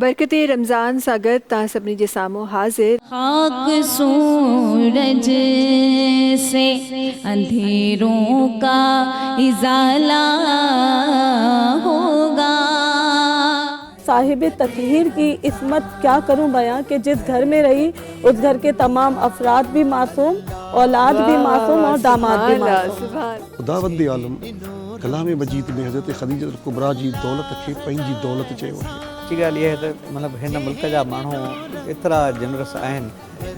برکت رمضان ساگت تا سبنی جے سامو حاضر خاک سورج سے اندھیروں کا ازالہ ہوگا. صاحب تطہیر کی عصمت کیا کروں بیاں کہ جس گھر میں رہی اس گھر کے تمام افراد بھی معصوم، اولاد بھی معصوم اور داماد بھی معصوم. خداوند عالم کلام مجید میں حضرت خدیجہ الکبریٰ جی دولت کھے پنجی دولت چیو ہے. اچھی گال یہ ہے تو مطلب ہن ملک جا مانو اترا جنرس آہن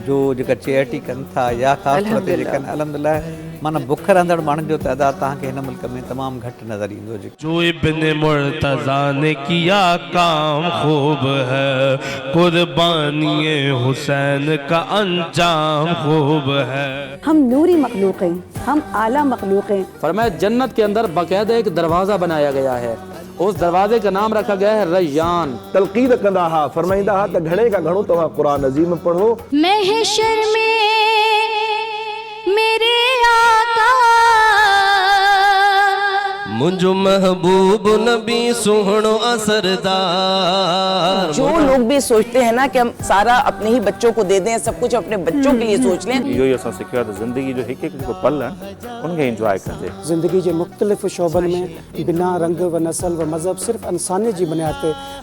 جو جگہ چیئرٹی کن تھا یا خاص طور تے جکن الحمدللہ مانا بکھ رہندڑ مانن جو تعداد تاں کے ہن ملک میں تمام گھٹ نظر ایندو. جو ابن مرتضیٰ نے کیا کام خوب ہے، قربانی حسین کا انجام خوب ہے. ہم نوری مخلوق ہیں، ہم اعلیٰ مخلوق ہیں. فرمایا جنت کے اندر باقاعدہ ایک دروازہ بنایا گیا ہے، اس دروازے کا نام رکھا گیا ہے ریان. تلقید کندا ہا فرمائندہ ہا تا گھڑے کا گھڑوں تو قرآن عظیم پڑھو. محشر میں میرے آقا مجھو محبوب نبی سوہنو اثردار. جو لوگ بھی سوچتے ہیں نا کہ ہم سارا اپنے ہی بچوں کو دے دیں، سب کچھ اپنے بچوں کے لیے سوچ لیں. یہ اساں سکھیا تو زندگی جو ایک ایک پل ہیں ان کے انجوائے کرتے. زندگی کے مختلف شعبن میں بنا رنگ و نسل و مذہب صرف انسانی جی بنیاد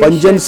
5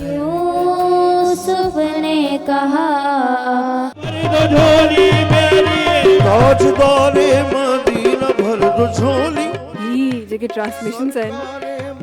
یوسف نے کہا ہی جگہ ٹرانسمیشنز ہیں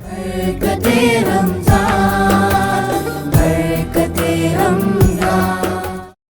برکت رمضان برکت رمضان